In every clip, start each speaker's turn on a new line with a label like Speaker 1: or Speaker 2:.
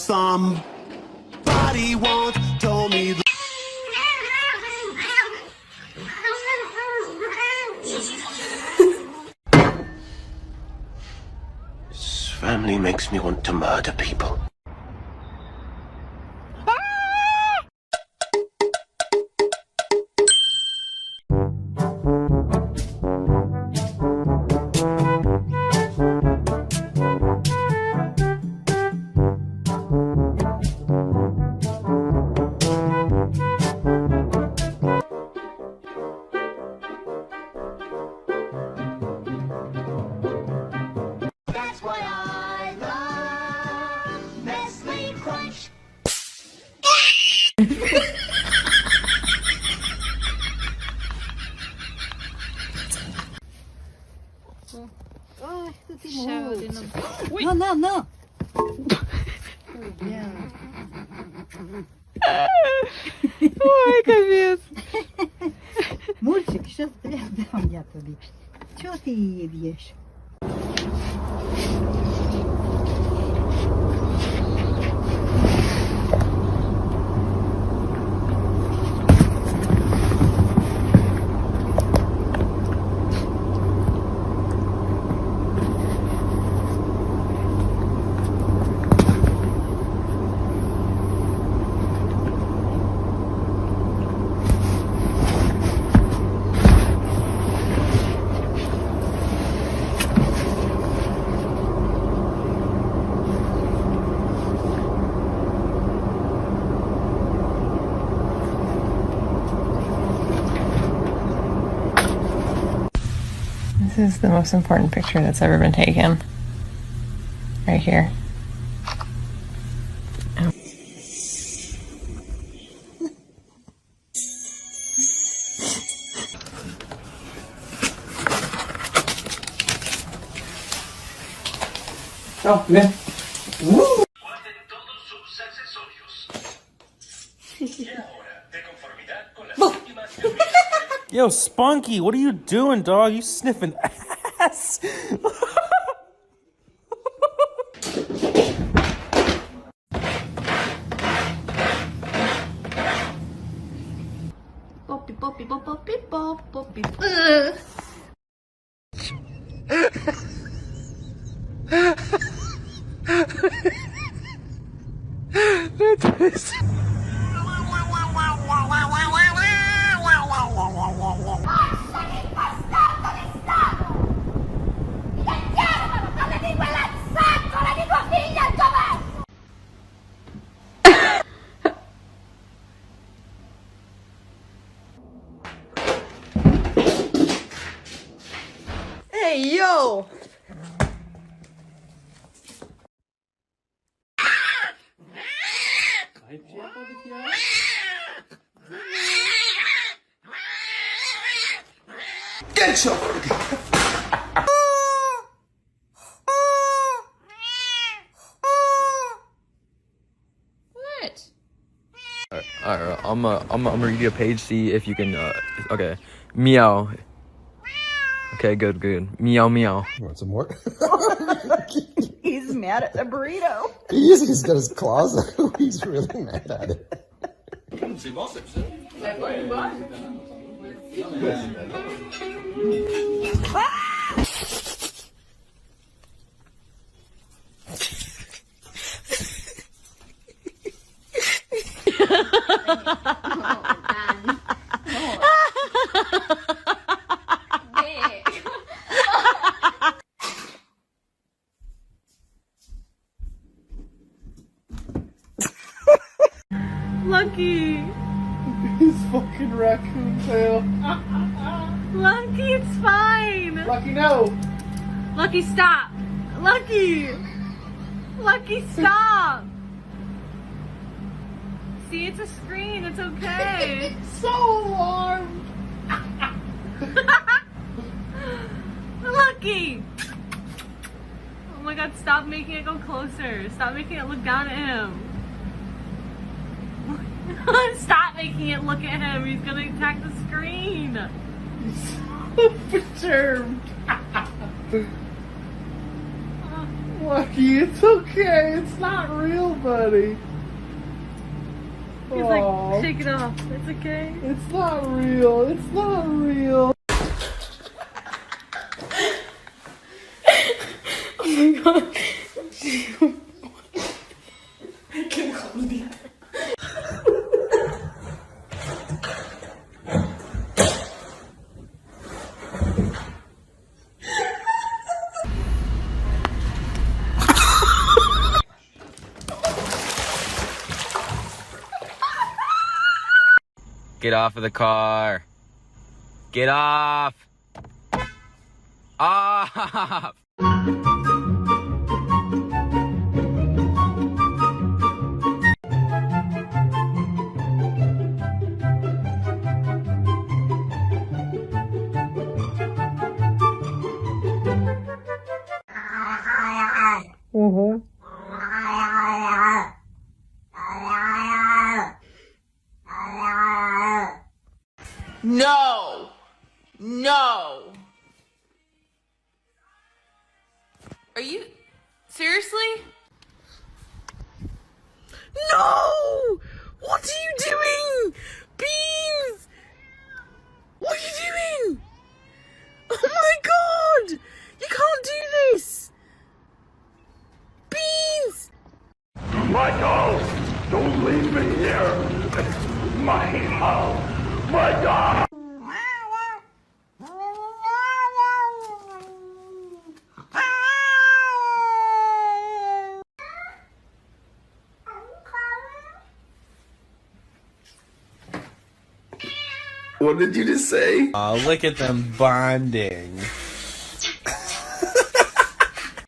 Speaker 1: Somebody once told me this family makes me want to murder people.
Speaker 2: No.
Speaker 3: Ой, капець.
Speaker 2: Мурчик, що дам я тобі? Чого ти її б'єш?
Speaker 3: This is the most important picture that's ever been taken. Right here.
Speaker 4: Oh, bien.
Speaker 1: Guarden todos sus accesorios. Y ahora, de conformidad con las últimas teorías.
Speaker 4: Yo, Spunky, what are you doing, dog? You sniffing ass.
Speaker 3: Poppy, poppy, pop, poppy, pop, poppy. Hey, yo!
Speaker 1: Get your
Speaker 3: What?
Speaker 5: Alright, I'm gonna read you a page, see if you can, okay. Meow. Okay, good. Meow, meow.
Speaker 6: You want some more?
Speaker 2: He's mad at the burrito.
Speaker 6: He's got his claws out. He's really mad at it.
Speaker 3: Lucky!
Speaker 4: His fucking raccoon tail.
Speaker 3: Lucky, it's fine!
Speaker 4: Lucky, no.
Speaker 3: Lucky, stop! Lucky! Lucky, stop! See, it's a screen, it's okay.
Speaker 4: So alarmed.
Speaker 3: Lucky! Oh my god, stop making it go closer. Stop making it look down at him. Stop making it look at him. He's gonna attack the screen.
Speaker 4: He's so perturbed.
Speaker 7: Lucky, it's okay. It's not real, buddy.
Speaker 3: He's like, shake it off. It's okay.
Speaker 7: It's not real. It's not real.
Speaker 3: Oh my god.
Speaker 5: Get off of the car. Get off. Off.
Speaker 8: No! No! Are you... seriously? No! What are you doing? Beans! What are you doing? Oh my god! You can't do this! Beans!
Speaker 1: Michael! Don't leave me here! Michael! My God!
Speaker 6: What did you just say?
Speaker 7: Oh, look at them bonding.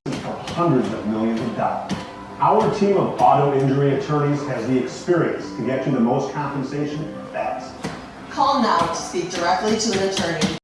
Speaker 9: Hundreds of millions of dollars. Our team of auto injury attorneys has the experience to get you the most compensation fast.
Speaker 8: Call now to speak directly to an attorney.